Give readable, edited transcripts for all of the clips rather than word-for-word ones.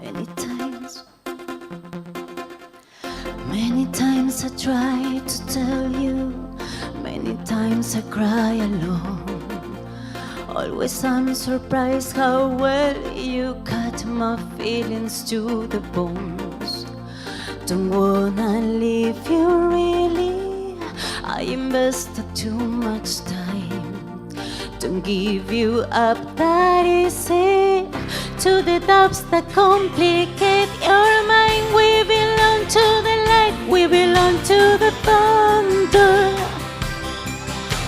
Many times, many times I try to tell you, many times I cry alone. Always I'm surprised how well you cut my feelings to the bones. Don't wanna leave you really, I invested too much time. Don't give you up that easy to the doubts that complicate your mind. We belong to the light, we belong to the thunder.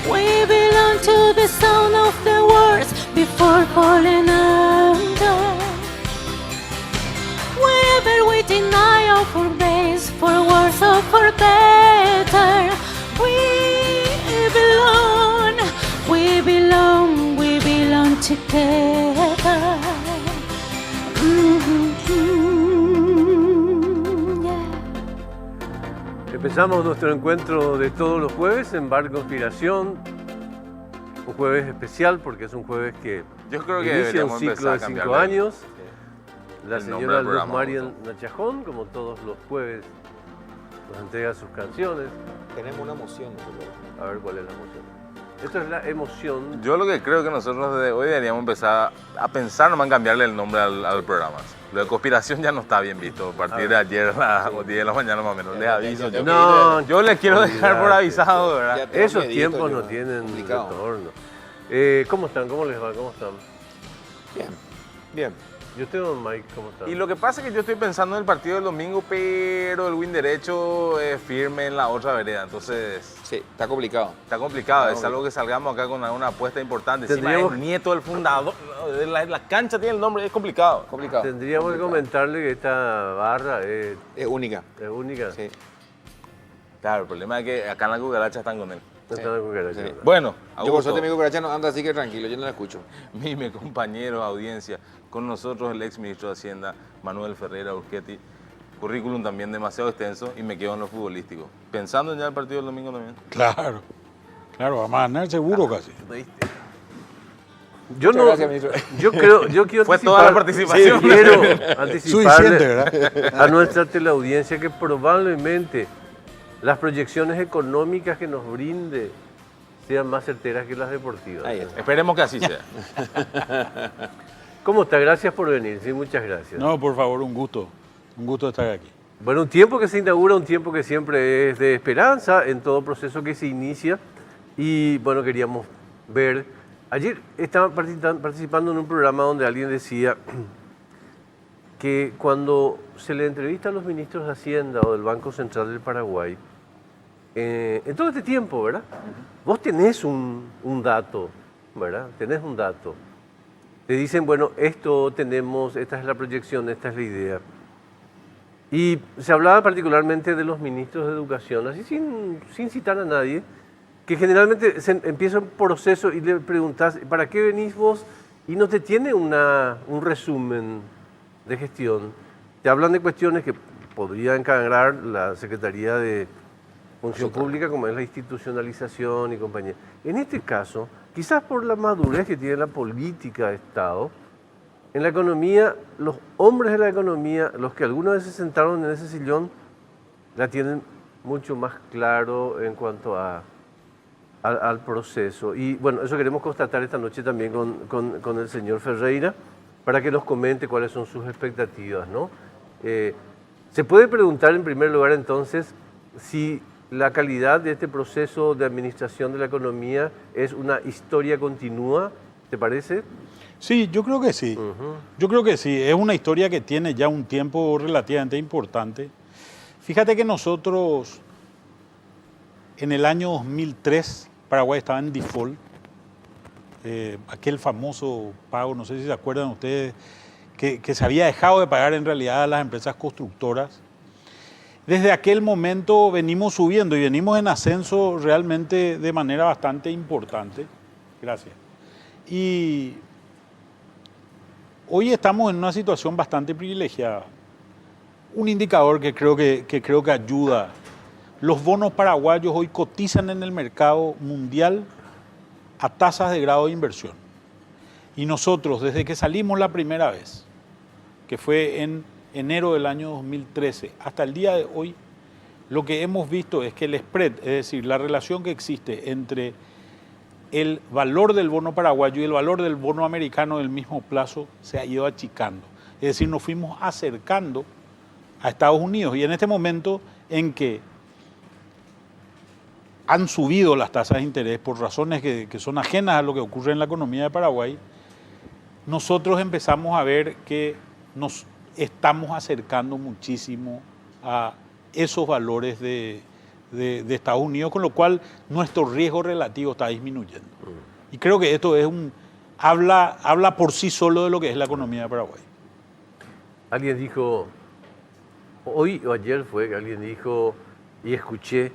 We belong to the sound of the words before falling under. Wherever we deny or forbears, for worse or for better, we belong, we belong, we belong together. Empezamos nuestro encuentro de todos los jueves en Bar Conspiración. Un jueves especial porque es un jueves que Yo creo que inicia un ciclo de 5 años. La el nombre señora del Luz programa, Marian Nachajón, como todos los jueves, nos entrega sus canciones. Tenemos una emoción. A ver cuál es la emoción. Esto es la emoción. Yo lo que creo que nosotros desde hoy deberíamos empezar a pensar nomás en cambiarle el nombre al programa. Lo de conspiración ya no está bien visto. A partir de ayer a las 10 de la mañana más o menos. Les aviso. Yo les quiero dejar por avisado, ¿verdad? Esos tiempos no tienen retorno. ¿Cómo están? ¿Cómo les va? ¿Cómo están? Bien, bien. ¿Y usted, don Mike, cómo está? Y lo que pasa es que yo estoy pensando en el partido del domingo, pero el win derecho es firme en la otra vereda. Entonces, Sí, está complicado. está complicado. Es algo que salgamos acá con una apuesta importante. Encima Tendríamos- es nieto del fundador. La cancha tiene el nombre, es complicado. Complicado. Tendríamos que comentarle que esta barra es Es única. única. Sí. Claro, el problema es que acá en la cucaracha están con él. No está en cucaracha, Sí. ¿no? Bueno, Yo por Augusto, suerte mi cucaracha no anda así que tranquilo, yo no la escucho. Mime, compañeros, audiencia, con nosotros el ex ministro de Hacienda, Manuel Ferreira Urquetti, currículum también demasiado extenso y me quedo en lo futbolístico. Pensando en ya el partido del domingo también. Claro, claro, vamos a ganar seguro casi. Yo Muchas no, gracias, ministro. yo quiero Fue toda la participación. Sí, quiero Suficiente, anticiparle ¿verdad? a nuestra teleaudiencia que probablemente las proyecciones económicas que nos brinde sean más certeras que las deportivas. Ahí está. Esperemos que así sea. ¿Cómo está? Gracias por venir. Sí, muchas gracias. No, por favor, un gusto estar aquí. Bueno, un tiempo que se inaugura, un tiempo que siempre es de esperanza en todo proceso que se inicia. Y bueno, queríamos ver. Ayer estaba participando en un programa donde alguien decía que cuando se le entrevista a los ministros de Hacienda o del Banco Central del Paraguay, en todo este tiempo, ¿verdad? Vos tenés un dato, ¿verdad? Tenés un dato. Te dicen, bueno, esto tenemos, esta es la proyección, esta es la idea. Y se hablaba particularmente de los ministros de Educación, así sin citar a nadie, que generalmente empieza un proceso y le preguntás, ¿para qué venís vos? Y no te tiene un resumen de gestión. Te hablan de cuestiones que podría encargar la Secretaría de Función Pública, como es la institucionalización y compañía. En este caso, quizás por la madurez que tiene la política de Estado, en la economía, los hombres de la economía, los que alguna vez se sentaron en ese sillón, la tienen mucho más claro en cuanto al proceso. Y bueno, eso queremos constatar esta noche también con el señor Ferreira, para que nos comente cuáles son sus expectativas, ¿no? Se puede preguntar en primer lugar entonces si la calidad de este proceso de administración de la economía es una historia continua, ¿te parece? Sí, yo creo que sí. Yo creo que sí. Es una historia que tiene ya un tiempo relativamente importante. Fíjate que nosotros, en el año 2003, Paraguay estaba en default. Aquel famoso pago, no sé si se acuerdan ustedes, que se había dejado de pagar en realidad a las empresas constructoras. Desde aquel momento venimos subiendo y venimos en ascenso realmente de manera bastante importante. Gracias. Y hoy estamos en una situación bastante privilegiada. Un indicador que creo que ayuda. Los bonos paraguayos hoy cotizan en el mercado mundial a tasas de grado de inversión. Y nosotros, desde que salimos la primera vez, que fue en enero del año 2013, hasta el día de hoy, lo que hemos visto es que el spread, es decir, la relación que existe entre el valor del bono paraguayo y el valor del bono americano del mismo plazo se ha ido achicando. Es decir, nos fuimos acercando a Estados Unidos y en este momento en que han subido las tasas de interés por razones que son ajenas a lo que ocurre en la economía de Paraguay, nosotros empezamos a ver que nos estamos acercando muchísimo a esos valores de Estados Unidos, con lo cual nuestro riesgo relativo está disminuyendo. Y creo que esto es habla por sí solo de lo que es la economía de Paraguay. Alguien dijo, hoy o ayer fue que alguien dijo, y escuché,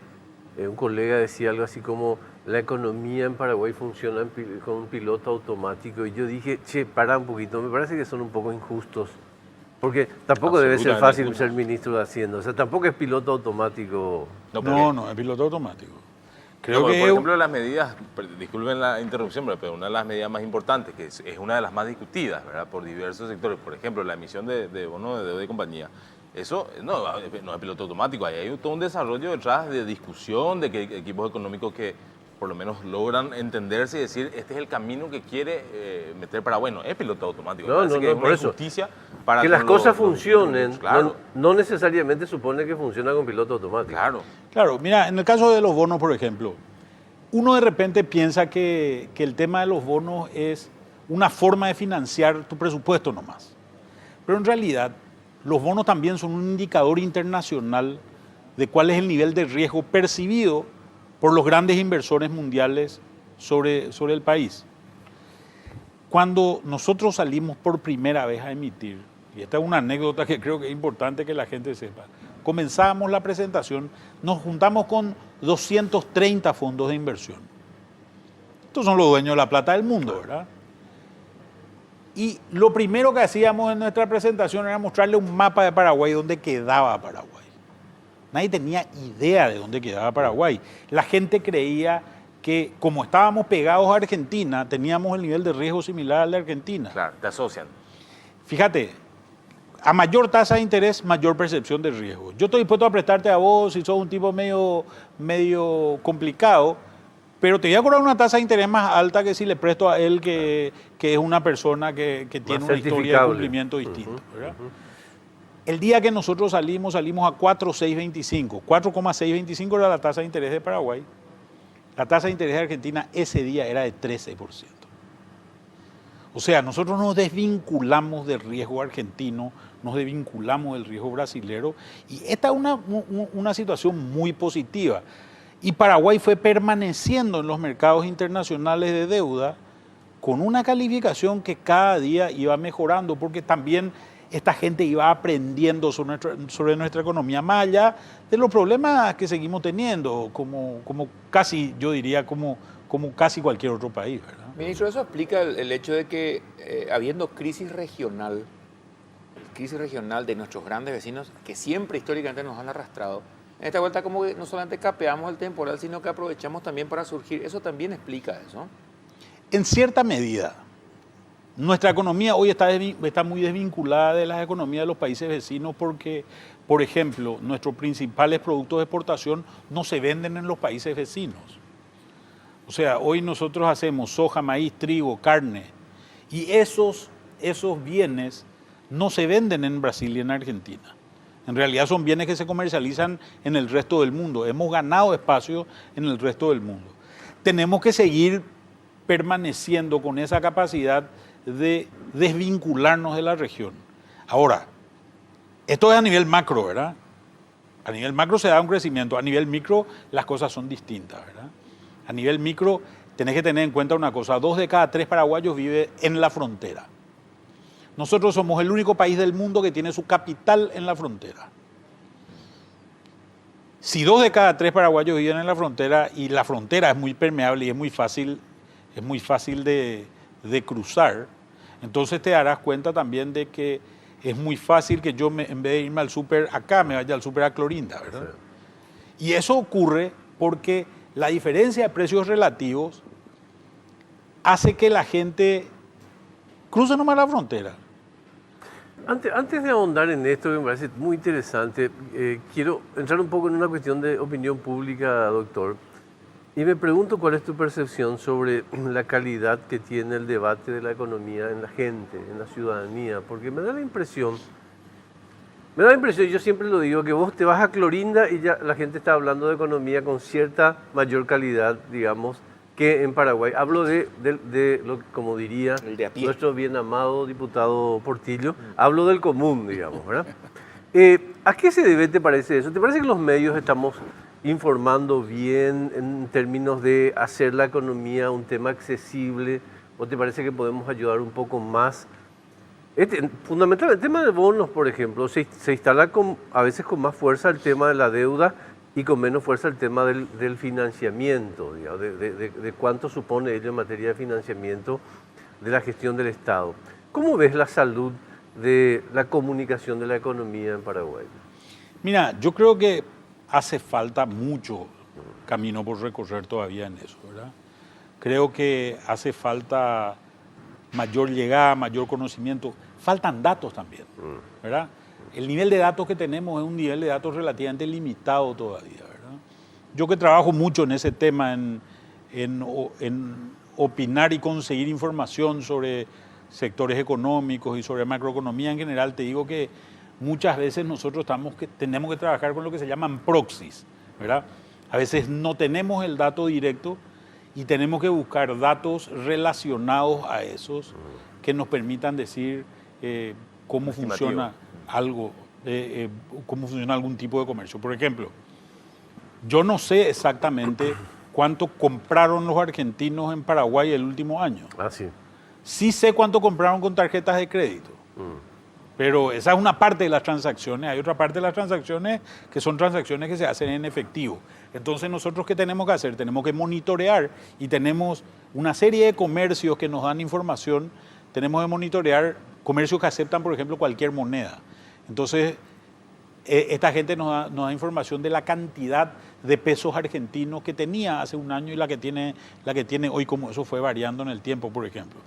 un colega decía algo así como, la economía en Paraguay funciona con un piloto automático. Y yo dije, che, para un poquito, me parece que son un poco injustos. Porque tampoco debe ser fácil ser ministro de Hacienda. O sea, tampoco es piloto automático. No, es piloto automático. Creo que por ejemplo, las medidas, disculpen la interrupción, pero una de las medidas más importantes, que es una de las más discutidas, ¿verdad?, por diversos sectores, por ejemplo, la emisión de bonos de deuda de compañía. Eso no es piloto automático, ahí hay todo un desarrollo detrás de discusión, de que equipos económicos que por lo menos logran entenderse y decir, este es el camino que quiere meter Paraguay. No es piloto automático. No, que es por una eso. injusticia para Que las cosas funcionen, claro. no necesariamente supone que funciona con piloto automático. Claro, mira, en el caso de los bonos, por ejemplo, uno de repente piensa que el tema de los bonos es una forma de financiar tu presupuesto nomás. Pero en realidad, los bonos también son un indicador internacional de cuál es el nivel de riesgo percibido por los grandes inversores mundiales sobre el país. Cuando nosotros salimos por primera vez a emitir, y esta es una anécdota que creo que es importante que la gente sepa, comenzábamos la presentación, nos juntamos con 230 fondos de inversión. Estos son los dueños de la plata del mundo, ¿verdad? Y lo primero que hacíamos en nuestra presentación era mostrarle un mapa de Paraguay, donde quedaba Paraguay. Nadie tenía idea de dónde quedaba Paraguay. La gente creía que como estábamos pegados a Argentina, teníamos el nivel de riesgo similar al de Argentina. Claro, te asocian. Fíjate, a mayor tasa de interés, mayor percepción de riesgo. Yo estoy dispuesto a prestarte a vos si sos un tipo medio complicado, pero te voy a cobrar una tasa de interés más alta que si le presto a él que es una persona que tiene una historia de cumplimiento distinta. ¿Verdad? El día que nosotros salimos a 4,625. 4,625 era la tasa de interés de Paraguay. La tasa de interés de Argentina ese día era de 13%. O sea, nosotros nos desvinculamos del riesgo argentino, nos desvinculamos del riesgo brasilero, y esta es una situación muy positiva. Y Paraguay fue permaneciendo en los mercados internacionales de deuda con una calificación que cada día iba mejorando, porque también esta gente iba aprendiendo sobre nuestra economía, más allá de los problemas que seguimos teniendo, como casi, yo diría, como casi cualquier otro país, ¿verdad? Ministro, eso explica el hecho de que habiendo crisis regional de nuestros grandes vecinos, que siempre históricamente nos han arrastrado, en esta vuelta como que no solamente capeamos el temporal, sino que aprovechamos también para surgir. Eso también explica eso. En cierta medida. Nuestra economía hoy está muy desvinculada de las economías de los países vecinos porque, por ejemplo, nuestros principales productos de exportación no se venden en los países vecinos. O sea, hoy nosotros hacemos soja, maíz, trigo, carne, y esos bienes no se venden en Brasil y en Argentina. En realidad son bienes que se comercializan en el resto del mundo. Hemos ganado espacio en el resto del mundo. Tenemos que seguir permaneciendo con esa capacidad de desvincularnos de la región. Ahora, esto es a nivel macro, ¿verdad? A nivel macro se da un crecimiento, a nivel micro las cosas son distintas, ¿verdad? A nivel micro tenés que tener en cuenta una cosa, 2 de cada 3 paraguayos vive en la frontera. Nosotros somos el único país del mundo que tiene su capital en la frontera. Si 2 de cada 3 paraguayos viven en la frontera y la frontera es muy permeable y es muy fácil de cruzar, entonces te darás cuenta también de que es muy fácil que yo en vez de irme al súper acá, me vaya al súper a Clorinda, ¿verdad? Sí. Y eso ocurre porque la diferencia de precios relativos hace que la gente cruce nomás la frontera. Antes de ahondar en esto, que me parece muy interesante, quiero entrar un poco en una cuestión de opinión pública, doctor. Y me pregunto cuál es tu percepción sobre la calidad que tiene el debate de la economía en la gente, en la ciudadanía, porque me da la impresión, yo siempre lo digo, que vos te vas a Clorinda y ya la gente está hablando de economía con cierta mayor calidad, digamos, que en Paraguay. Hablo de lo, como diría El de a pie. nuestro bien amado diputado Portillo, hablo del común, digamos, ¿verdad? ¿A qué se debe, te parece eso? ¿Te parece que los medios estamos informando bien en términos de hacer la economía un tema accesible? ¿O te parece que podemos ayudar un poco más? Fundamentalmente el tema de bonos, por ejemplo, se instala a veces con más fuerza el tema de la deuda y con menos fuerza el tema del financiamiento, digamos, de cuánto supone ello en materia de financiamiento de la gestión del Estado. ¿Cómo ves la salud de la comunicación de la economía en Paraguay? Mira, yo creo que hace falta mucho camino por recorrer todavía en eso, ¿verdad? Creo que hace falta mayor llegada, mayor conocimiento. Faltan datos también, ¿verdad? El nivel de datos que tenemos es un nivel de datos relativamente limitado todavía, ¿verdad? Yo que trabajo mucho en ese tema, en opinar y conseguir información sobre sectores económicos y sobre macroeconomía en general, te digo que muchas veces nosotros tenemos que trabajar con lo que se llaman proxies, ¿verdad? A veces no tenemos el dato directo y tenemos que buscar datos relacionados a esos que nos permitan decir cómo funciona algo, cómo funciona algún tipo de comercio. Por ejemplo, yo no sé exactamente cuánto compraron los argentinos en Paraguay el último año. Ah, sí. Sí sé cuánto compraron con tarjetas de crédito. Pero esa es una parte de las transacciones. Hay otra parte de las transacciones que son transacciones que se hacen en efectivo. Entonces, ¿nosotros qué tenemos que hacer? Tenemos que monitorear y tenemos una serie de comercios que nos dan información. Tenemos que monitorear comercios que aceptan, por ejemplo, cualquier moneda. Entonces, esta gente nos da información de la cantidad de pesos argentinos que tenía hace un año y la que tiene hoy, como eso fue variando en el tiempo, por ejemplo.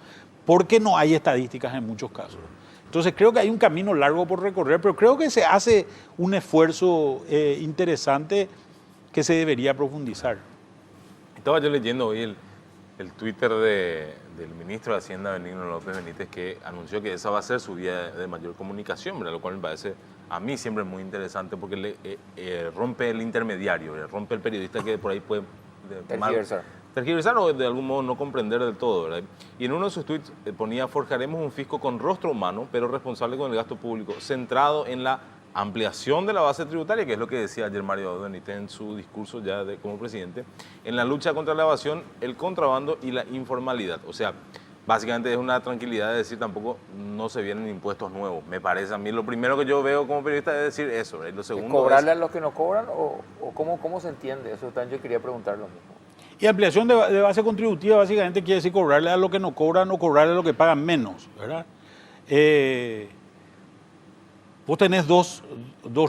Porque no hay estadísticas en muchos casos. Entonces creo que hay un camino largo por recorrer, pero creo que se hace un esfuerzo interesante que se debería profundizar. Estaba yo leyendo hoy el Twitter del ministro de Hacienda, Benigno López Benítez, que anunció que esa va a ser su vía de mayor comunicación, ¿verdad? Lo cual me parece a mí siempre muy interesante porque rompe el intermediario, rompe el periodista que por ahí puede tergiversar o de algún modo no comprender del todo, ¿verdad? Y en uno de sus tweets ponía: forjaremos un fisco con rostro humano, pero responsable con el gasto público, centrado en la ampliación de la base tributaria, que es lo que decía ayer Mario Benítez en su discurso ya como presidente, en la lucha contra la evasión, el contrabando y la informalidad. O sea, básicamente es una tranquilidad de decir tampoco no se vienen impuestos nuevos. Me parece a mí, lo primero que yo veo como periodista es decir eso, ¿verdad? Y lo segundo ¿cobrarle a los que no cobran o cómo se entiende eso? También yo quería preguntar lo mismo. Y ampliación de base contributiva básicamente quiere decir cobrarle a los que no cobran o cobrarle a los que pagan menos, ¿verdad? Vos tenés dos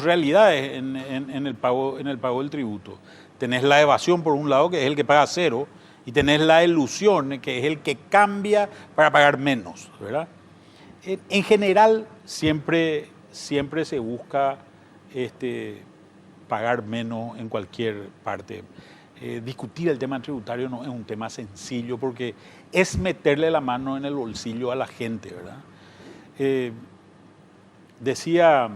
realidades en el pago del tributo. Tenés la evasión por un lado, que es el que paga cero, y tenés la elusión, que es el que cambia para pagar menos, ¿verdad? En general siempre se busca pagar menos en cualquier parte. Discutir el tema tributario no es un tema sencillo porque es meterle la mano en el bolsillo a la gente, ¿verdad? Decía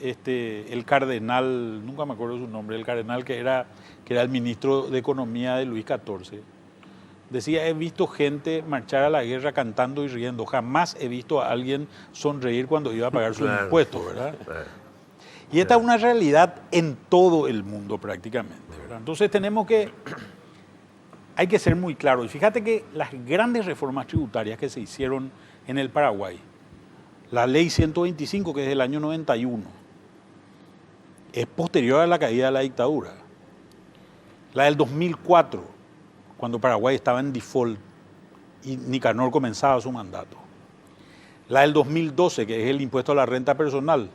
el cardenal, nunca me acuerdo su nombre, el cardenal que era el ministro de Economía de Luis XIV, decía: he visto gente marchar a la guerra cantando y riendo, jamás he visto a alguien sonreír cuando iba a pagar sus impuestos, ¿verdad? Y esta es una realidad en todo el mundo prácticamente, ¿verdad? Entonces hay que ser muy claros. Y fíjate que las grandes reformas tributarias que se hicieron en el Paraguay, la ley 125, que es del año 91, es posterior a la caída de la dictadura. La del 2004, cuando Paraguay estaba en default y Nicanor comenzaba su mandato. La del 2012, que es el impuesto a la renta personal,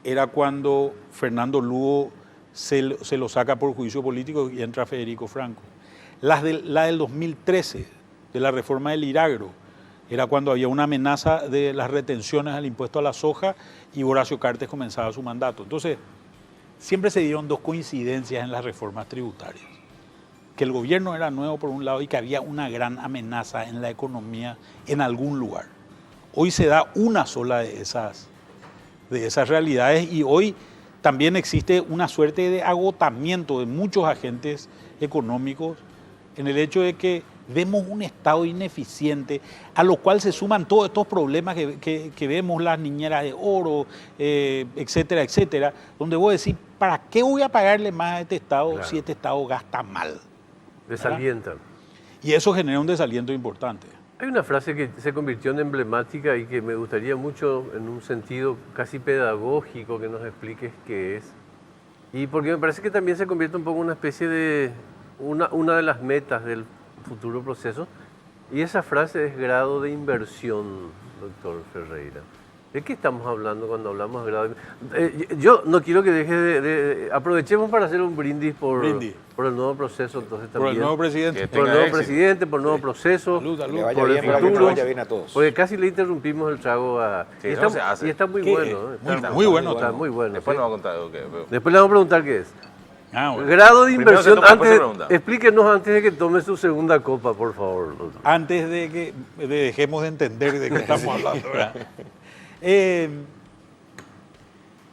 era cuando Fernando Lugo se lo saca por juicio político y entra Federico Franco. La del 2013, de la reforma del Iragro, era cuando había una amenaza de las retenciones al impuesto a la soja y Horacio Cartes comenzaba su mandato. Entonces, siempre se dieron dos coincidencias en las reformas tributarias. Que el gobierno era nuevo por un lado y que había una gran amenaza en la economía en algún lugar. Hoy se da una sola de esas realidades y hoy también existe una suerte de agotamiento de muchos agentes económicos en el hecho de que vemos un Estado ineficiente, a lo cual se suman todos estos problemas que vemos, las niñeras de oro, etcétera, etcétera, donde vos decís, ¿para qué voy a pagarle más a este Estado Claro. si este Estado gasta mal? Desalientan. Y eso genera un desaliento importante. Hay una frase que se convirtió en emblemática y que me gustaría mucho en un sentido casi pedagógico que nos expliques qué es. Y porque me parece que también se convierte un poco en una especie de una de las metas del futuro proceso. Y esa frase es grado de inversión, doctor Ferreira. ¿De qué estamos hablando cuando hablamos de grado de yo no quiero que deje de... Aprovechemos para hacer un brindis por el nuevo proceso, entonces también. Por el nuevo presidente. Que Por el tenga nuevo éxito. presidente, por el nuevo proceso. Salud, salud. Que le vaya por el bien, para que nos futuro. vaya bien a todos. Porque casi le interrumpimos el trago a... Sí, y, eso está, se hace. y está muy ¿Qué? bueno. ¿Eh? Muy bueno. Está muy bueno. Después sí. nos va a contar algo que... Después le vamos a preguntar qué es. Ah, bueno. Grado de Primero se inversión. toma, después se pregunta. Explíquenos antes de que tome su segunda copa, por favor. doctor. Antes de que dejemos de entender de qué estamos hablando, ¿verdad?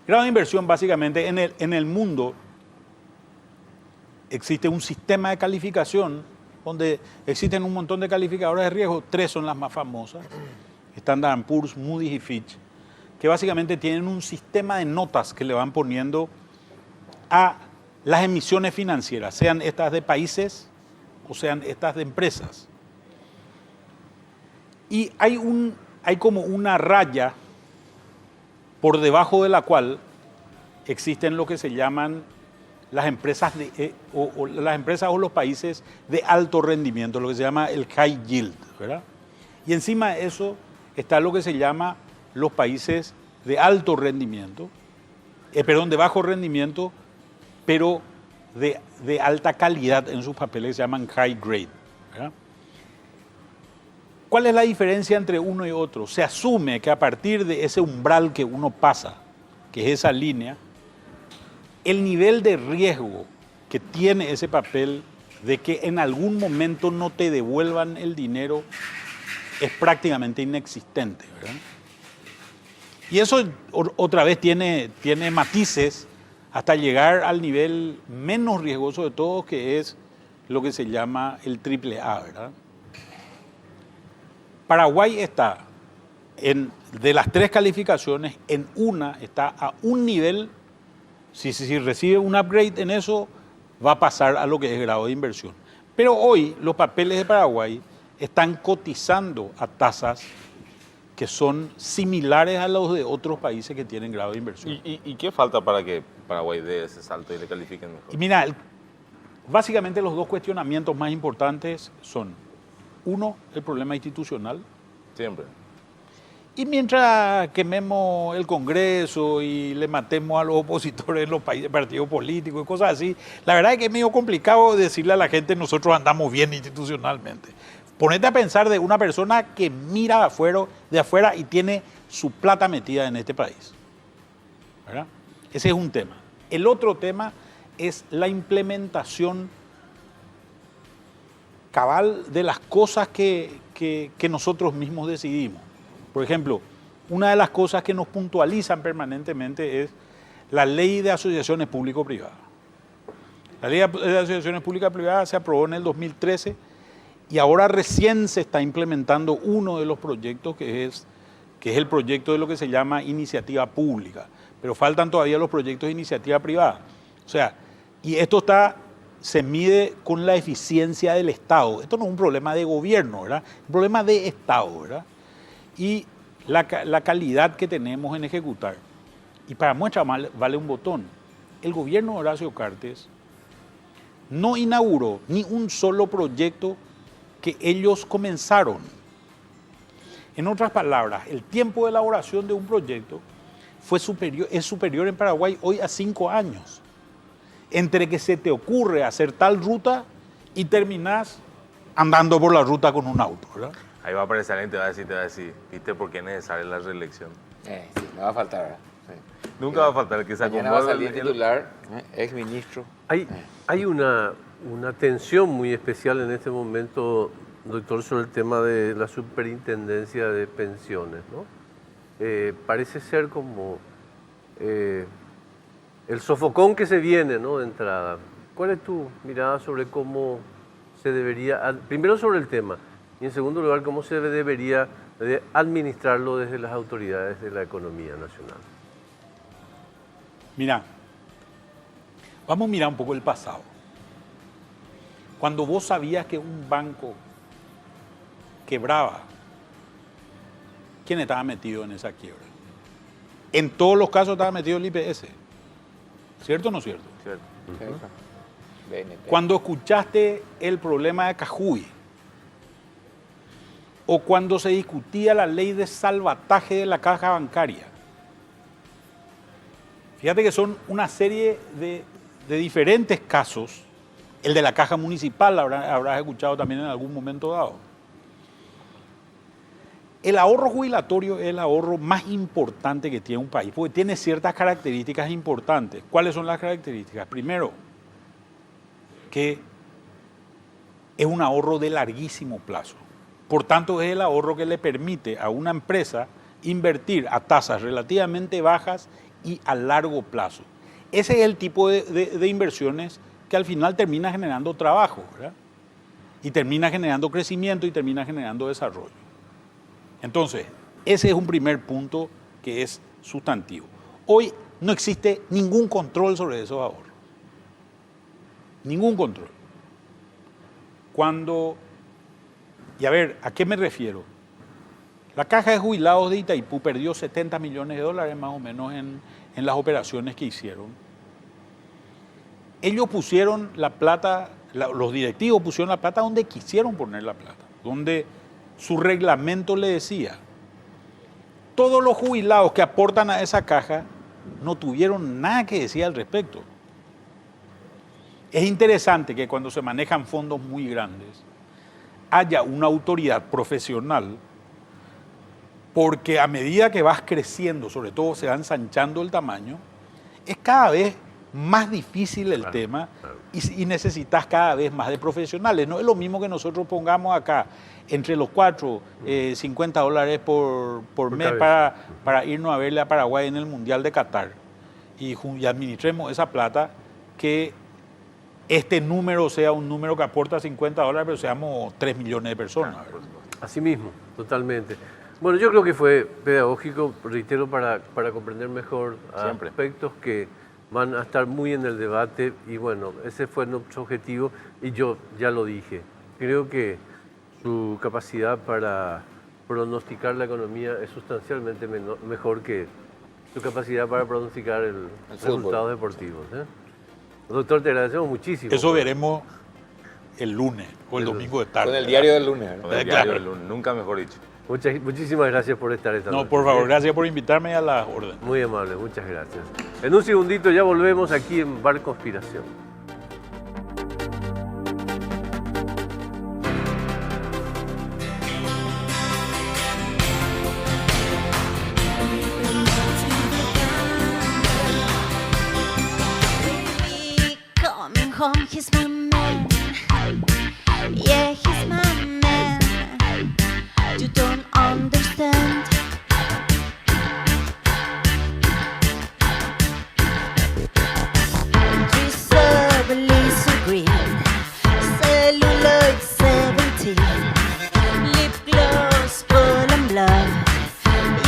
Grado de inversión, básicamente, en el mundo existe un sistema de calificación donde existen un montón de calificadores de riesgo. 3 son las más famosas, Standard & Poor's, Moody's y Fitch, que básicamente tienen un sistema de notas que le van poniendo a las emisiones financieras, sean estas de países o sean estas de empresas. Y hay como una raya por debajo de la cual existen lo que se llaman las empresas las empresas o los países de alto rendimiento, lo que se llama el high yield, ¿verdad? Y encima de eso está lo que se llama los países de alto rendimiento, de bajo rendimiento, pero de alta calidad en sus papeles, que se llaman high grade, ¿verdad? ¿Cuál es la diferencia entre uno y otro? Se asume que a partir de ese umbral que uno pasa, que es esa línea, el nivel de riesgo que tiene ese papel de que en algún momento no te devuelvan el dinero es prácticamente inexistente, ¿verdad? Y eso otra vez tiene matices hasta llegar al nivel menos riesgoso de todos, que es lo que se llama el AAA, ¿verdad? Paraguay está, de las 3 calificaciones, en una está a un nivel, si recibe un upgrade en eso, va a pasar a lo que es grado de inversión. Pero hoy los papeles de Paraguay están cotizando a tasas que son similares a los de otros países que tienen grado de inversión. ¿Y qué falta para que Paraguay dé ese salto y le califiquen mejor? Y mira, básicamente los 2 cuestionamientos más importantes son, uno, el problema institucional. Siempre. Y mientras quememos el Congreso y le matemos a los opositores en los partidos políticos y cosas así, la verdad es que es medio complicado decirle a la gente nosotros andamos bien institucionalmente. Ponete a pensar de una persona que mira de afuera y tiene su plata metida en este país, ¿verdad? Ese es un tema. El otro tema es la implementación cabal de las cosas que nosotros mismos decidimos. Por ejemplo, una de las cosas que nos puntualizan permanentemente es la ley de asociaciones público-privadas. La ley de asociaciones público-privadas se aprobó en el 2013 y ahora recién se está implementando uno de los proyectos que es el proyecto de lo que se llama iniciativa pública. Pero faltan todavía los proyectos de iniciativa privada. O sea, y esto se mide con la eficiencia del Estado. Esto no es un problema de gobierno, ¿verdad? Es un problema de Estado, ¿verdad? Y la calidad que tenemos en ejecutar. Y para muestra vale un botón. El gobierno de Horacio Cartes no inauguró ni un solo proyecto que ellos comenzaron. En otras palabras, el tiempo de elaboración de un proyecto es superior en Paraguay hoy a 5 años. Entre que se te ocurre hacer tal ruta y terminás andando por la ruta con un auto, ¿verdad? Ahí va a aparecer alguien y te va a decir, ¿viste por qué es necesaria la reelección? Sí, no va a faltar, ¿verdad? Sí. Nunca va a faltar el que se Mañana va a acomode. salir titular, ex ministro. Hay una tensión muy especial en este momento, doctor, sobre el tema de la superintendencia de pensiones, ¿no? Parece ser como el sofocón que se viene, ¿no? De entrada. ¿Cuál es tu mirada sobre cómo se debería, primero sobre el tema, y en segundo lugar, cómo se debería de administrarlo desde las autoridades de la economía nacional? Mira, vamos a mirar un poco el pasado. Cuando vos sabías que un banco quebraba, ¿quién estaba metido en esa quiebra? En todos los casos estaba metido el IPS. ¿Cierto o no cierto? Cierto. BNP. Cuando escuchaste el problema de Cajuy, o cuando se discutía la ley de salvataje de la caja bancaria, fíjate que son una serie de diferentes casos. El de la caja municipal habrás escuchado también en algún momento dado. El ahorro jubilatorio es el ahorro más importante que tiene un país, porque tiene ciertas características importantes. ¿Cuáles son las características? Primero, que es un ahorro de larguísimo plazo. Por tanto, es el ahorro que le permite a una empresa invertir a tasas relativamente bajas y a largo plazo. Ese es el tipo de inversiones que al final termina generando trabajo, ¿verdad? Y termina generando crecimiento y termina generando desarrollo. Entonces, ese es un primer punto que es sustantivo. Hoy no existe ningún control sobre esos ahorros. Ningún control. Y a ver, ¿a qué me refiero? La caja de jubilados de Itaipú perdió 70 millones de dólares más o menos en las operaciones que hicieron. Ellos pusieron la plata, los directivos pusieron la plata donde quisieron poner la plata, donde su reglamento le decía. Todos los jubilados que aportan a esa caja no tuvieron nada que decir al respecto. Es interesante que cuando se manejan fondos muy grandes haya una autoridad profesional, porque a medida que vas creciendo, sobre todo se va ensanchando el tamaño, es cada vez más difícil el tema y necesitas cada vez más de profesionales. No es lo mismo que nosotros pongamos acá entre los cuatro $50 por mes para irnos a verle a Paraguay en el Mundial de Qatar y administremos esa plata, que este número sea un número que aporta $50, pero seamos 3 millones de personas. Así mismo, totalmente. Bueno, yo creo que fue pedagógico, reitero, para comprender mejor aspectos que van a estar muy en el debate, y bueno, ese fue nuestro objetivo y yo ya lo dije. Creo que su capacidad para pronosticar la economía es sustancialmente mejor que su capacidad para pronosticar el resultados deportivos. Doctor, te agradecemos muchísimo. Eso veremos el lunes o el domingo de tarde. Con el diario del lunes. Con el diario del lunes, nunca mejor dicho. Muchísimas gracias por estar esta noche. No, por favor, gracias por invitarme a la orden. Muy amable, muchas gracias. En un segundito ya volvemos aquí en Bar Conspiración. Coming home, he's my man. Yeah, he's my man. You don't understand. Drizzly so green, celluloid 17, lip gloss full and blood.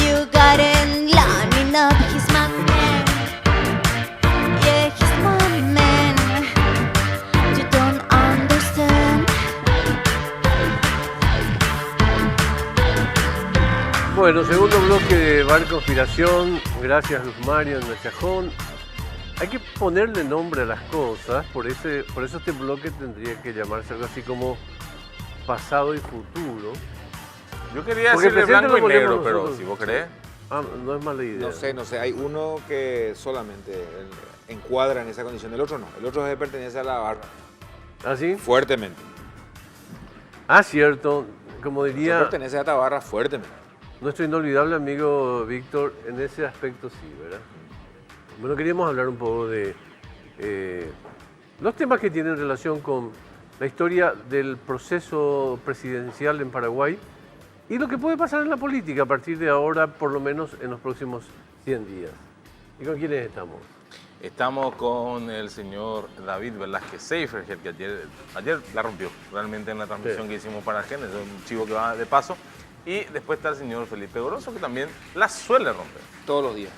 You got it lining up. He's my man. Yeah, he's my man. You don't understand. Bueno, segundo bloque de Bar Conspiración. Gracias, Luz Mario, en el cajón. Hay que ponerle nombre a las cosas, por eso este bloque tendría que llamarse algo así como pasado y futuro. Yo quería Porque decirle presente blanco y lo ponemos negro, pero nosotros. si vos querés. No es mala idea. No sé, hay uno que solamente encuadra en esa condición, el otro no. El otro pertenece a la barra, ¿Ah, sí? fuertemente. Ah, cierto. como Eso diría pertenece a esta barra fuerte. nuestro inolvidable amigo Víctor, en ese aspecto sí, ¿verdad? Bueno, queríamos hablar un poco de los temas que tienen relación con la historia del proceso presidencial en Paraguay y lo que puede pasar en la política a partir de ahora, por lo menos en los próximos 100 días. ¿Y con quiénes estamos? Estamos con el señor David Velázquez Seiferger, que ayer la rompió realmente en la transmisión que hicimos para Genes, es un chivo que va de paso. Y después está el señor Felipe Goroso, que también la suele romper. Todos los días.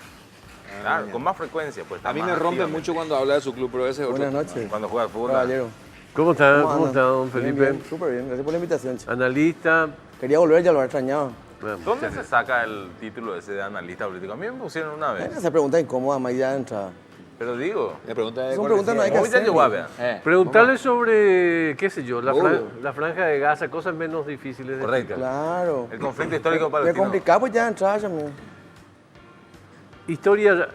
Claro, con más frecuencia. Pues, está A mí más me rompe activamente. mucho cuando habla de su club, pero ese es otro. Buenas noches. Cuando juega al fútbol. Caballero. ¿Cómo está? ¿Cómo andan? está, don Felipe? Bien, bien, súper bien. Gracias por la invitación, chico. Analista. Quería volver, ya lo había extrañado. Bueno, ¿Dónde se saca el título ese de analista político? A mí me pusieron una vez. Esa pregunta incómoda, más ya de entrada. Pero digo, Me pregunta de Son preguntas no hay que ¿cómo ya hacer. llegó a ver? preguntarle sobre, qué sé yo, Obvio. la franja de Gaza, cosas menos difíciles de Correcto. explicar. Claro. El conflicto histórico Me palestino. complicaba pues ya de entrada también. Historia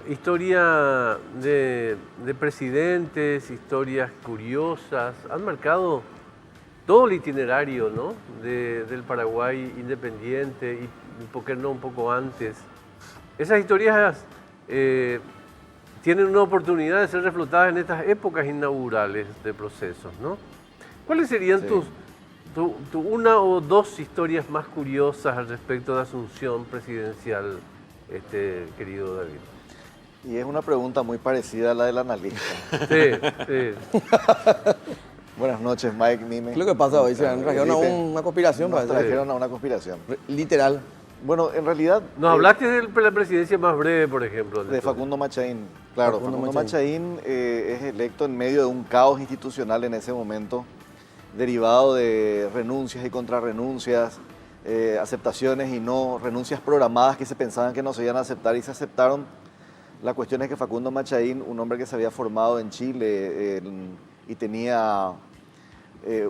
de presidentes, historias curiosas, han marcado todo el itinerario, ¿no? Del Paraguay independiente y por qué no un poco antes. Esas historias tienen una oportunidad de ser reflotadas en estas épocas inaugurales de procesos, ¿no? ¿Cuáles serían tu una o dos historias más curiosas al respecto de Asunción presidencial, querido David? Y es una pregunta muy parecida a la del analista. Sí, sí. Buenas noches, Mike, Mime. ¿Qué es lo que pasa hoy? Se han trajeron a Felipe. una conspiración Nos para trajeron a una conspiración. Literal. Bueno, en realidad... Nos hablaste de la presidencia más breve, por ejemplo. De Facundo Machaín. Claro, Facundo Facundo Machaín. Machaín es electo en medio de un caos institucional en ese momento, derivado de renuncias y contrarrenuncias, aceptaciones y no renuncias programadas que se pensaban que no se iban a aceptar y se aceptaron. La cuestión es que Facundo Machaín, un hombre que se había formado en Chile y tenía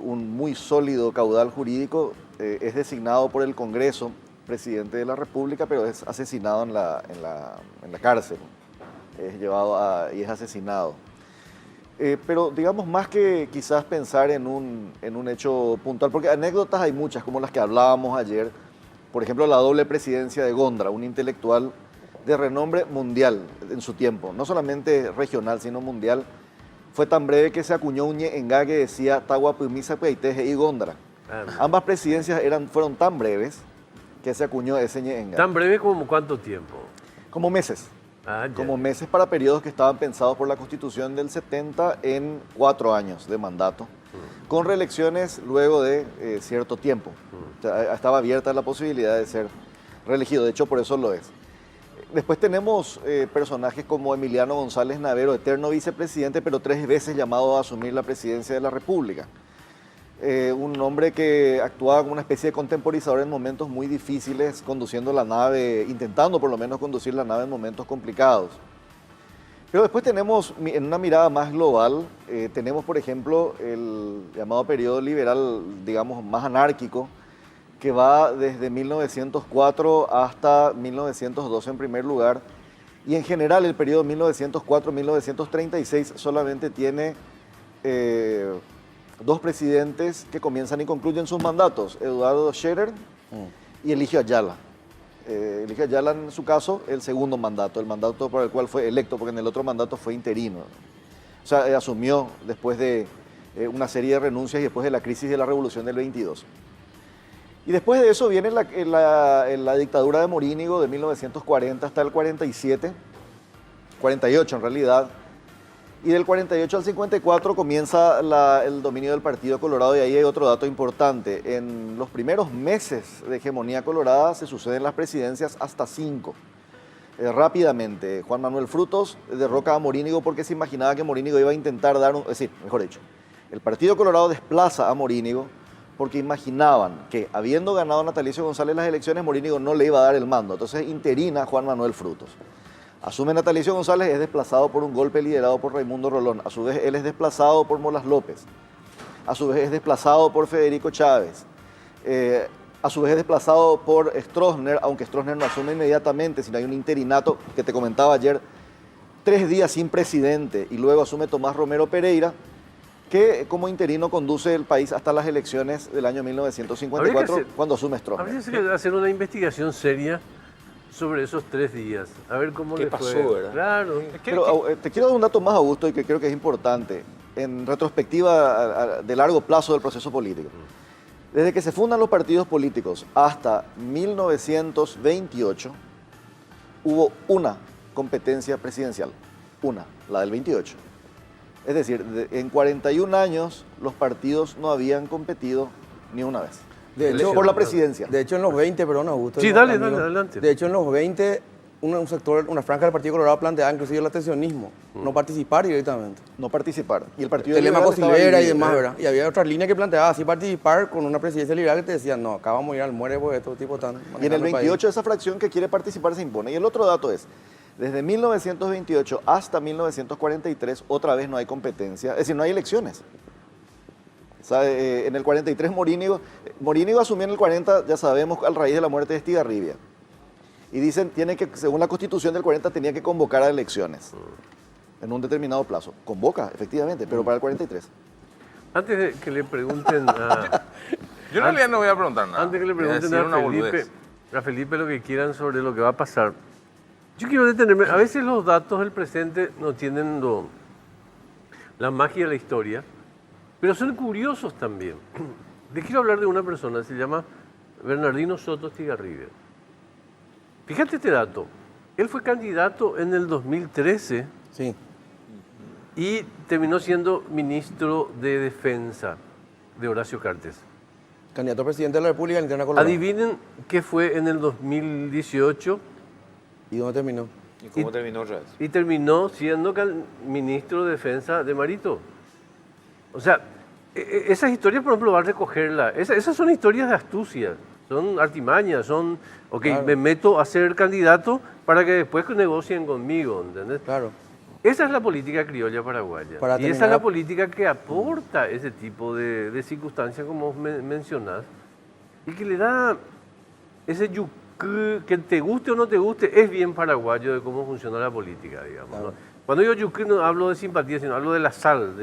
un muy sólido caudal jurídico, es designado por el Congreso presidente de la República, pero es asesinado en la cárcel. Es llevado y es asesinado. Pero digamos, más que quizás pensar en un hecho puntual, porque anécdotas hay muchas, como las que hablábamos ayer. Por ejemplo, la doble presidencia de Gondra, un intelectual de renombre mundial en su tiempo, no solamente regional, sino mundial. Fue tan breve que se acuñó un ñenga que decía Tagua Pumisa Peiteje y Gondra. Ambas presidencias fueron tan breves que se acuñó ese ñenga. ¿Tan breve como cuánto tiempo? Como meses. Ah, ya. Como meses para periodos que estaban pensados por la Constitución del 70 en 4 años de mandato, con reelecciones luego de cierto tiempo. O sea, estaba abierta la posibilidad de ser reelegido, de hecho por eso lo es. Después tenemos personajes como Emiliano González Navero, eterno vicepresidente, pero 3 veces llamado a asumir la presidencia de la República. Un hombre que actuaba como una especie de contemporizador en momentos muy difíciles, conduciendo la nave, intentando por lo menos conducir la nave en momentos complicados. Pero después tenemos, en una mirada más global, tenemos por ejemplo el llamado periodo liberal, digamos, más anárquico, que va desde 1904 hasta 1912 en primer lugar, y en general el periodo 1904-1936 solamente tiene 2 presidentes que comienzan y concluyen sus mandatos, Eduardo Scherer y Eligio Ayala. Eligio Ayala, en su caso, el segundo mandato, el mandato por el cual fue electo, porque en el otro mandato fue interino. O sea, asumió después de una serie de renuncias y después de la crisis de la Revolución del 22. Y después de eso viene la dictadura de Morínigo de 1940 hasta el 47, 48 en realidad, y del 48 al 54 comienza el dominio del Partido Colorado, y ahí hay otro dato importante. En los primeros meses de hegemonía colorada se suceden las presidencias hasta 5. Rápidamente, Juan Manuel Frutos derroca a Morínigo porque se imaginaba que Morínigo iba a intentar es decir, mejor dicho, el Partido Colorado desplaza a Morínigo porque imaginaban que, habiendo ganado Natalicio González las elecciones, Morínigo no le iba a dar el mando. Entonces interina a Juan Manuel Frutos. Asume Natalicio González, es desplazado por un golpe liderado por Raimundo Rolón. A su vez, él es desplazado por Molas López. A su vez, es desplazado por Federico Chávez. A su vez, es desplazado por Stroessner, aunque Stroessner no asume inmediatamente, sino hay un interinato que te comentaba ayer, 3 días sin presidente, y luego asume Tomás Romero Pereira. que como interino conduce el país hasta las elecciones del año 1954, Habría que cuando asume Stroessner. Habría que hacer una investigación seria sobre esos 3 días. A ver cómo ¿Qué le pasó, fue. verdad? Claro. Pero te quiero dar un dato más, Augusto, y que creo que es importante, en retrospectiva de largo plazo del proceso político. Desde que se fundan los partidos políticos hasta 1928, hubo una competencia presidencial, una, la del 28. Es decir, en 41 años los partidos no habían competido ni una vez. De hecho, Por la presidencia. De hecho, en los 20, perdón, Augusto. Sí, dale, adelante. De hecho, en los 20, un sector, una franja del Partido Colorado planteaba inclusive el abstencionismo, no participar directamente. No participar. Y el Partido Telemaco Liberal estaba Silvera y dividido. demás, ¿verdad? Y había otras líneas que planteaban así participar con una presidencia liberal que te decían, no, acá vamos a ir al muere porque estos tipos están Y en el manejando país. 28 esa fracción que quiere participar se impone. Y el otro dato es, desde 1928 hasta 1943 otra vez no hay competencia, es decir, no hay elecciones. O sea, en el 43 Morínigo asumió en el 40, ya sabemos, a raíz de la muerte de Estigarribia. Y dicen, según la constitución del 40, tenía que convocar a elecciones en un determinado plazo. Convoca, efectivamente, pero para el 43. Antes de que le pregunten a... Yo en realidad no voy a preguntar nada. Antes que le Voy a pregunten decir una boludez. a Felipe lo que quieran sobre lo que va a pasar, yo quiero detenerme. A veces los datos del presente no tienen la magia de la historia, pero son curiosos también. Les quiero hablar de una persona, se llama Bernardino Soto Estigarribia. Fíjate este dato. Él fue candidato en el 2013 Sí. y terminó siendo ministro de Defensa de Horacio Cartes. Candidato a presidente de la República en Interna Colorado. Adivinen qué fue en el 2018 ¿Y dónde terminó? ¿Y cómo terminó otra vez? y terminó siendo ministro de Defensa de Marito. O sea, esas historias, por ejemplo, va a recogerla. Esas son historias de astucia, son artimañas, son, ok, Claro. me meto a ser candidato para que después negocien conmigo, ¿entendés? Claro. Esa es la política criolla paraguaya. Para Y esa es terminar- la política que aporta ese tipo de circunstancias, como vos mencionás, y que le da ese yucú, que te guste o no te guste, es bien paraguayo de cómo funciona la política, digamos. Claro. ¿no? Cuando digo yucú no hablo de simpatía, sino hablo de la sal,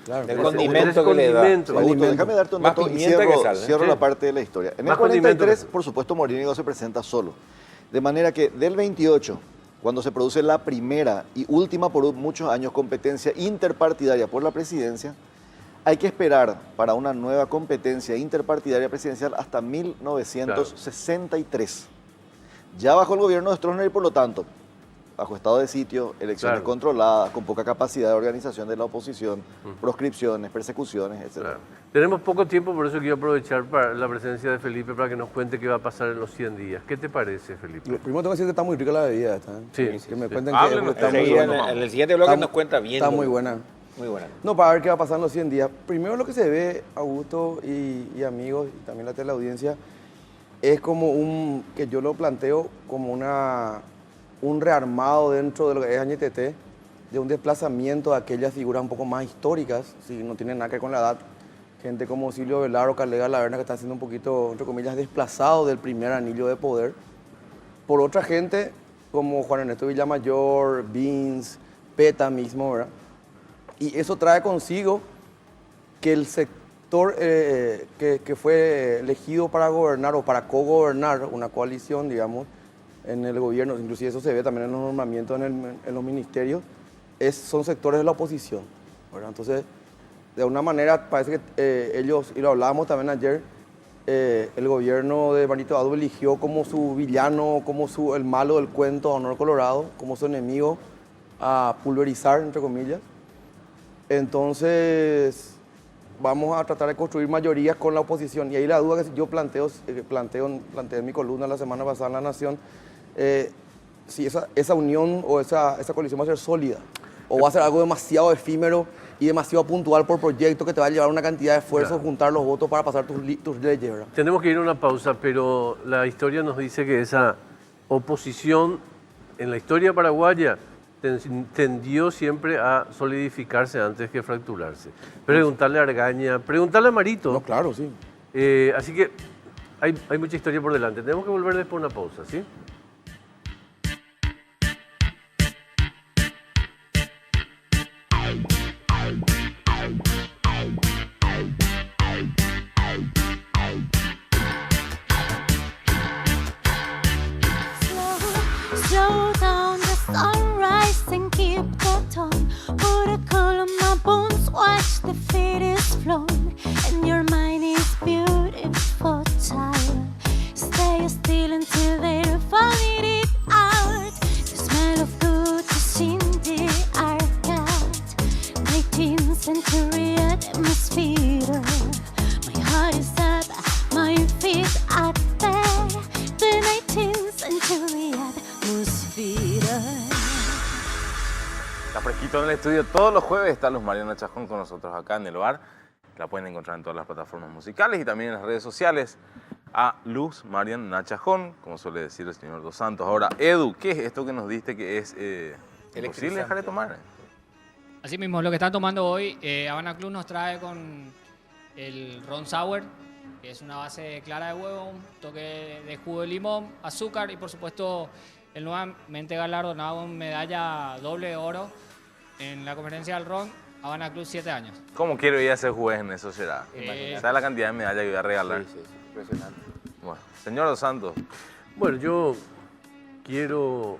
Claro. Del ese- condimento ese que le da. condimento. Augusto, déjame darte un Más dato y pimienta que sal, ¿eh? cierro Sí. la parte de la historia. En el Más condimento 43, que- por supuesto, Morínigo se presenta solo. De manera que del 28, cuando se produce la primera y última por muchos años competencia interpartidaria por la presidencia, hay que esperar para una nueva competencia interpartidaria presidencial hasta 1963. Ya bajo el gobierno de Stroessner y por lo tanto, bajo estado de sitio, elecciones Claro. controladas, con poca capacidad de organización de la oposición, proscripciones, persecuciones, etc. Claro. Tenemos poco tiempo, por eso quiero aprovechar para la presencia de Felipe para que nos cuente qué va a pasar en los 100 días. ¿Qué te parece, Felipe? Lo primero tengo que decir que está muy rica la bebida esta. ¿eh? Sí, Que me sí. cuenten Háblenos, que está muy enseguida, buena. En el siguiente bloque Está- nos cuenta bien. Está muy buena. Muy buena. No, para ver qué va a pasar en los 100 días. Primero lo que se ve, Augusto y amigos, y también la teleaudiencia, es como que yo lo planteo como un rearmado dentro de lo que es Añetete, de un desplazamiento de aquellas figuras un poco más históricas, si no tienen nada que ver con la edad. Gente como Silvio Velar o Calega Laverna que están siendo un poquito, entre comillas, desplazados del primer anillo de poder, por otra gente como Juan Ernesto Villamayor, Vince, Peta mismo, ¿verdad? Y eso trae consigo que el sector que fue elegido para gobernar o para cogobernar una coalición, digamos, en el gobierno, inclusive eso se ve también en los nombramientos en los ministerios, son sectores de la oposición, ¿verdad? Entonces, de alguna manera parece que ellos, y lo hablábamos también ayer, el gobierno de Marito Ado eligió como su villano, como el malo del cuento a Honor Colorado, como su enemigo a pulverizar, entre comillas. Entonces, vamos a tratar de construir mayorías con la oposición. Y ahí la duda que yo planteé en mi columna la semana pasada en La Nación, si esa unión o esa coalición va a ser sólida o va a ser algo demasiado efímero y demasiado puntual por proyecto que te va a llevar una cantidad de esfuerzo juntar los votos para pasar tus leyes, ¿verdad? Tenemos que ir a una pausa, pero la historia nos dice que esa oposición en la historia paraguaya tendió siempre a solidificarse antes que fracturarse. Preguntarle a Argaña, preguntarle a Marito. No, claro, sí. Así que hay mucha historia por delante. Tenemos que volver después de una pausa, ¿sí? Está fresquito en el estudio. Todos los jueves está Luz Mariana Chajón con nosotros acá en el bar. La pueden encontrar en todas las plataformas musicales y también en las redes sociales. A Luz Mariana Chajón, como suele decir el señor Dos Santos. Ahora, Edu, ¿qué es esto que nos diste que es imposible dejar de tomar? Así mismo, lo que están tomando hoy, Habana Club nos trae con el ron sour, que es una base clara de huevo, un toque de jugo de limón, azúcar y por supuesto el nuevamente galardonado en medalla doble de oro en la conferencia del ron, Habana Club 7 años. ¿Cómo quiero ir a ser juez en eso será? ¿Sabes la cantidad de medallas que voy a regalar? Sí, impresionante. Bueno, señor Dos Santos. Bueno, yo quiero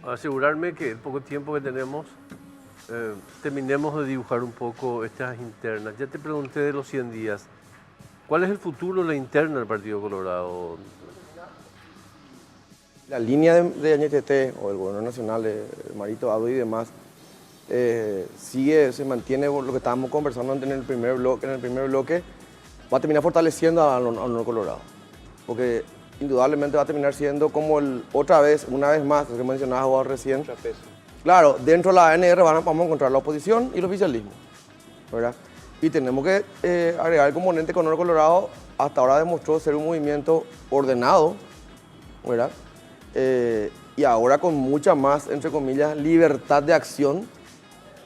asegurarme que el poco tiempo que tenemos terminemos de dibujar un poco estas internas. Ya te pregunté de los 100 días. ¿Cuál es el futuro de la interna del Partido Colorado? La línea de Añetete o el gobierno nacional de Marito Abdo y demás se mantiene por lo que estábamos conversando en el primer bloque, va a terminar fortaleciendo al Honor Colorado. Porque indudablemente va a terminar siendo como una vez más, lo que mencionabas vos recién. Claro, dentro de la ANR vamos a encontrar la oposición y el oficialismo, ¿verdad? Y tenemos que agregar el componente que Honor Colorado hasta ahora demostró ser un movimiento ordenado, ¿verdad? Y ahora con mucha más, entre comillas, libertad de acción,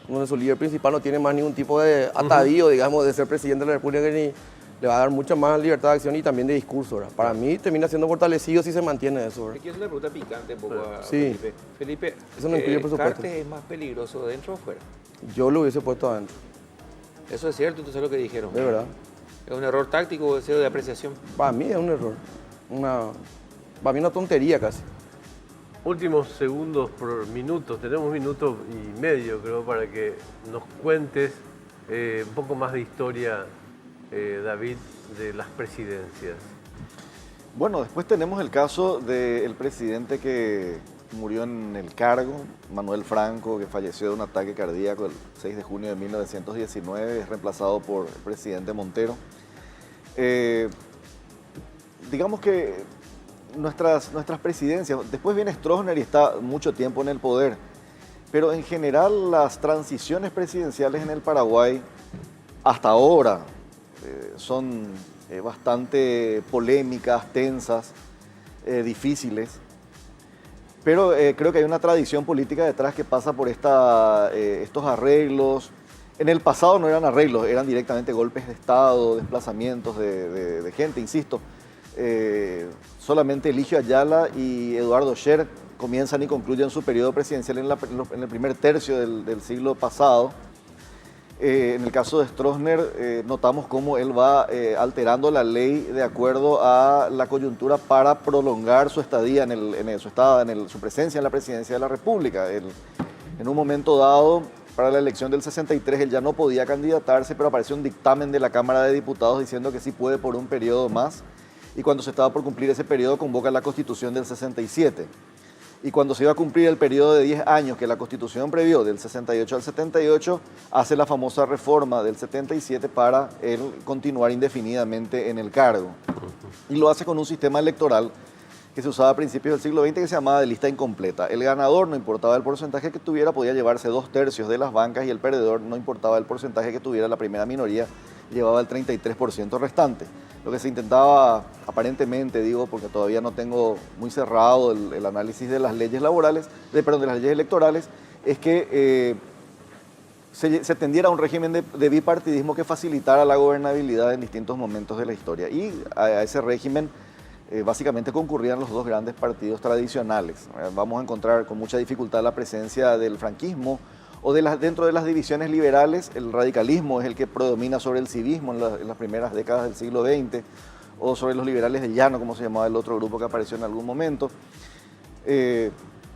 donde su líder principal no tiene más ningún tipo de atavío, digamos, de ser presidente de la República, ni le va a dar mucha más libertad de acción y también de discurso, ¿verdad? Para mí termina siendo fortalecido si se mantiene eso, ¿verdad? Aquí es una pregunta picante un poco a Sí. Felipe. Felipe, Eso no incluye presupuesto. ¿Cartes es más peligroso dentro o fuera? Yo lo hubiese puesto adentro, Eso es cierto, entonces es lo que dijeron. de verdad. ¿Es un error táctico o deseo de apreciación? Para mí es un error, para mí una tontería casi. Últimos segundos por minutos, tenemos minuto y medio creo para que nos cuentes un poco más de historia, David, de las presidencias. Bueno, después tenemos el caso del presidente que murió en el cargo, Manuel Franco, que falleció de un ataque cardíaco el 6 de junio de 1919, es reemplazado por el presidente Montero. Digamos que nuestras presidencias, después viene Stroessner y está mucho tiempo en el poder, pero en general las transiciones presidenciales en el Paraguay hasta ahora son bastante polémicas, tensas, difíciles, pero creo que hay una tradición política detrás que pasa por estos arreglos. En el pasado no eran arreglos, eran directamente golpes de Estado, desplazamientos de gente, insisto. Solamente Eligio Ayala y Eduardo Scher comienzan y concluyen su periodo presidencial en el primer tercio del siglo pasado. En el caso de Stroessner, notamos cómo él va alterando la ley de acuerdo a la coyuntura para prolongar su estadía, su presencia en la presidencia de la República. En un momento dado, para la elección del 63, él ya no podía candidatarse, pero apareció un dictamen de la Cámara de Diputados diciendo que sí puede por un periodo más. Y cuando se estaba por cumplir ese periodo, convoca la Constitución del 67. Y cuando se iba a cumplir el periodo de 10 años que la Constitución previó, del 68 al 78, hace la famosa reforma del 77 para él continuar indefinidamente en el cargo. Y lo hace con un sistema electoral que se usaba a principios del siglo XX que se llamaba de lista incompleta. El ganador, no importaba el porcentaje que tuviera, podía llevarse 2/3 de las bancas y el perdedor, no importaba el porcentaje que tuviera la primera minoría, llevaba el 33% restante. Lo que se intentaba, aparentemente, digo, porque todavía no tengo muy cerrado el análisis de las leyes laborales, de las leyes electorales, es que se tendiera a un régimen de bipartidismo que facilitara la gobernabilidad en distintos momentos de la historia. Y a ese régimen básicamente concurrían los dos grandes partidos tradicionales. Vamos a encontrar con mucha dificultad la presencia del franquismo, o dentro de las divisiones liberales, el radicalismo es el que predomina sobre el civismo en las primeras décadas del siglo XX, o sobre los liberales de llano, como se llamaba el otro grupo que apareció en algún momento.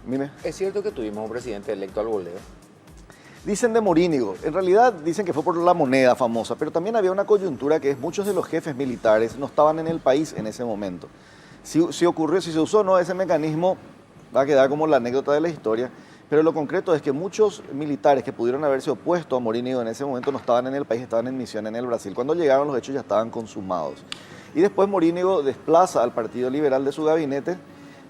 Mime. ¿Es cierto que tuvimos un presidente electo al voleo? Dicen de Morínigo, en realidad dicen que fue por la moneda famosa, pero también había una coyuntura que es muchos de los jefes militares no estaban en el país en ese momento. Si se usó o no ese mecanismo, va a quedar como la anécdota de la historia. Pero lo concreto es que muchos militares que pudieron haberse opuesto a Morínigo en ese momento no estaban en el país, estaban en misión en el Brasil. Cuando llegaron los hechos ya estaban consumados. Y después Morínigo desplaza al Partido Liberal de su gabinete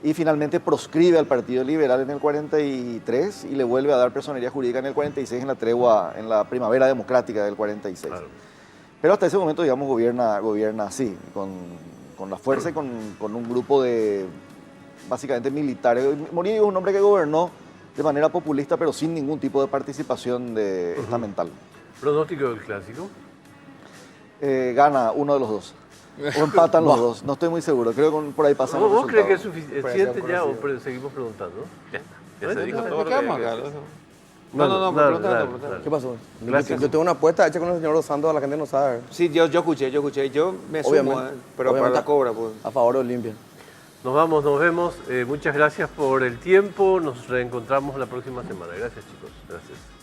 y finalmente proscribe al Partido Liberal en el 43 y le vuelve a dar personería jurídica en el 46 en la tregua, en la primavera democrática del 46. Claro. Pero hasta ese momento, digamos, gobierna así, con la fuerza y con un grupo de, básicamente, militares. Morillo es un hombre que gobernó de manera populista, pero sin ningún tipo de participación estamental. Pronóstico del clásico. Gana uno de los dos. O empatan los dos, no estoy muy seguro. Creo que por ahí pasan los ¿Vos crees que es resultados. suficiente ya o seguimos preguntando? Ya se dijo todo lo que quedamos había acá. que decir. No, Dale, pregunta. dale. ¿Qué pasó? Gracias. Yo tengo una apuesta hecha con el señor Dos Santos, la gente no sabe. Sí, yo escuché. Yo me sumo, Obviamente. pero para Obviamente. la cobra, pues. A favor de Olimpia. Nos vamos, nos vemos. Muchas gracias por el tiempo. Nos reencontramos la próxima semana. Gracias, chicos. Gracias.